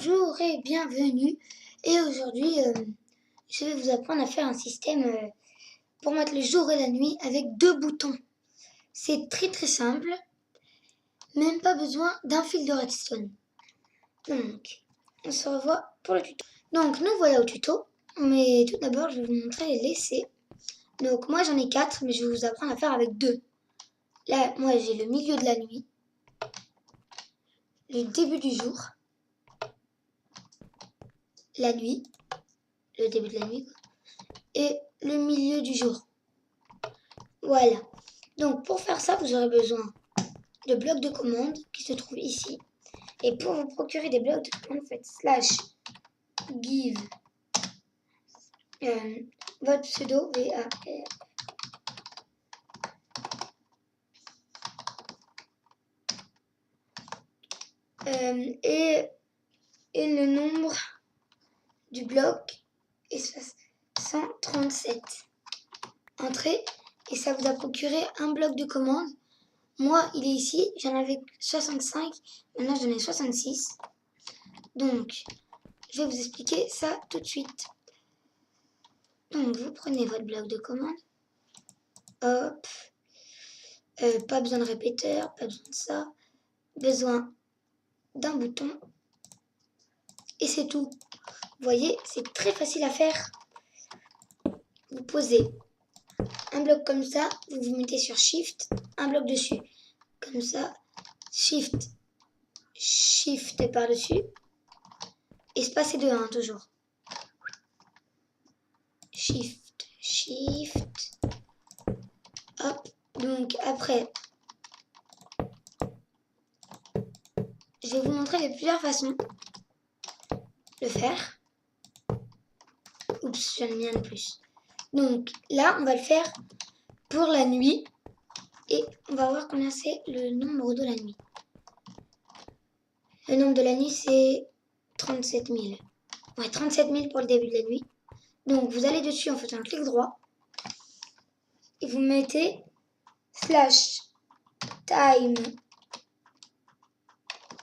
Bonjour et bienvenue. Et aujourd'hui, je vais vous apprendre à faire un système pour mettre le jour et la nuit avec 2 boutons. C'est très simple, même pas besoin d'un fil de redstone. Donc, on se revoit pour le tuto. Donc, nous voilà au tuto, mais tout d'abord, je vais vous montrer les laissés. Donc, moi j'en ai 4, mais je vais vous apprendre à faire avec 2. Là, moi j'ai le milieu de la nuit, le début du jour, la nuit, le début de la nuit, et le milieu du jour. Voilà. Donc pour faire ça, vous aurez besoin de blocs de commande qui se trouvent ici. Et pour vous procurer des blocs de commande, vous faites /give votre pseudo VAR. Et le nombre du bloc est 137. Entrez et ça vous a procuré un bloc de commande. Moi, il est ici, j'en avais 65, maintenant j'en ai 66. Donc, je vais vous expliquer ça tout de suite. Donc, vous prenez votre bloc de commande. Hop. Pas besoin de répéteur, pas besoin de ça. Besoin d'un bouton. Et c'est tout. Vous voyez, c'est très facile à faire. Vous posez un bloc comme ça, vous vous mettez sur Shift, un bloc dessus. Comme ça, Shift par-dessus. Espace et de 1 toujours. Shift. Hop. Donc après, je vais vous montrer les plusieurs façons de faire. Oups, j'en ai mis un de plus. Donc là, on va le faire pour la nuit. Et on va voir combien c'est le nombre de la nuit. Le nombre de la nuit, c'est 37 000. Ouais, 37 000 pour le début de la nuit. Donc vous allez dessus en faisant un clic droit. Et vous mettez /time.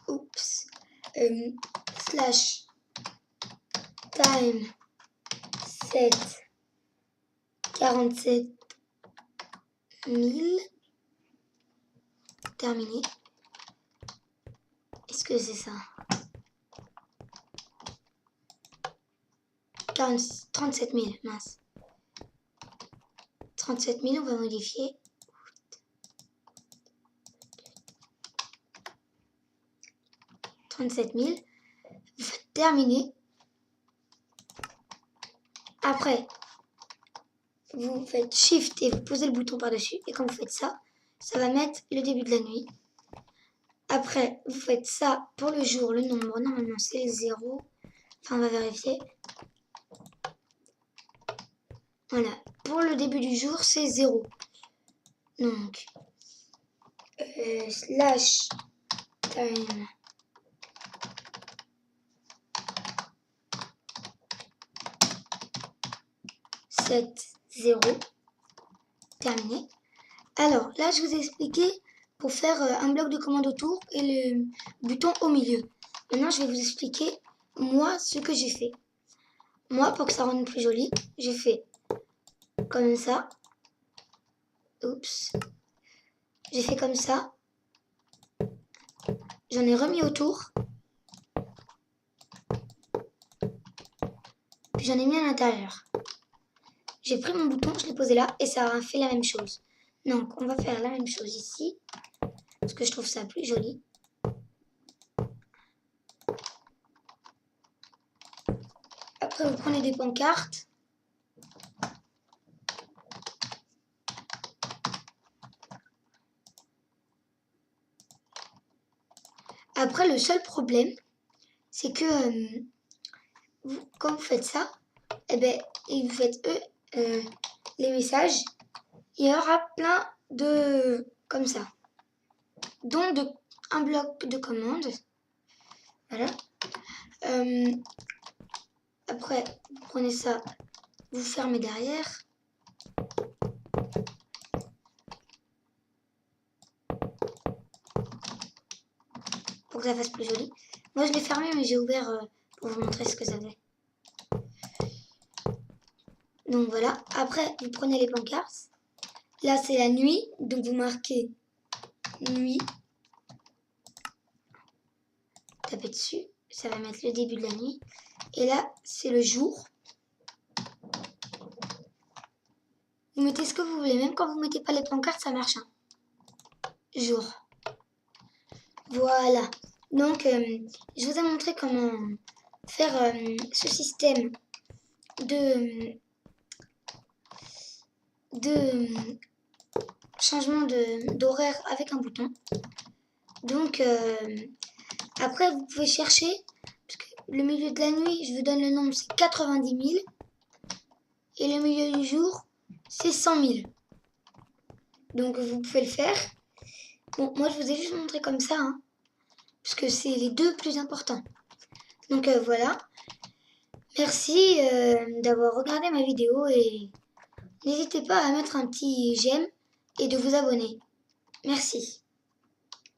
Oups. /time 7 47 000. Terminé. Est-ce que c'est ça? 37 000, mince. 37 000, on va modifier. 37 000. Vous faites terminer. Après, vous faites Shift et vous posez le bouton par-dessus. Et quand vous faites ça, ça va mettre le début de la nuit. Après, vous faites ça pour le jour, le nombre. Normalement, c'est 0. Enfin, on va vérifier. Voilà. Pour le début du jour, c'est 0. Donc, /time 7 0. Terminé. Alors, là, je vous ai expliqué pour faire un bloc de commande autour et le bouton au milieu. Maintenant, je vais vous expliquer, moi, ce que j'ai fait. Moi, pour que ça rende plus joli, j'ai fait comme ça. Oups. J'ai fait comme ça. J'en ai remis autour. Puis j'en ai mis à l'intérieur. J'ai pris mon bouton, je l'ai posé là et ça a fait la même chose. Donc, on va faire la même chose ici. Parce que je trouve ça plus joli. Après, vous prenez des pancartes. Après, le seul problème, c'est que quand vous faites ça, et vous faites les messages, il y aura plein de comme ça, dont un bloc de commande. Voilà. Après, vous prenez ça, vous fermez derrière. Pour que ça fasse plus joli. Moi, je l'ai fermé, mais j'ai ouvert pour vous montrer ce que ça fait. Donc voilà. Après, vous prenez les pancartes. Là, c'est la nuit. Donc vous marquez nuit. Tapez dessus. Ça va mettre le début de la nuit. Et là, c'est le jour. Vous mettez ce que vous voulez. Même quand vous mettez pas les pancartes, ça marche. Hein. Jour. Voilà. Donc, je vous ai montré comment faire ce système de changement d'horaire avec un bouton. Donc, après, vous pouvez chercher, parce que le milieu de la nuit, je vous donne le nombre, c'est 90 000. Et le milieu du jour, c'est 100 000. Donc, vous pouvez le faire. Bon, moi, je vous ai juste montré comme ça, hein, parce que c'est les deux plus importants. Donc, voilà. Merci d'avoir regardé ma vidéo et n'hésitez pas à mettre un petit j'aime et de vous abonner. Merci.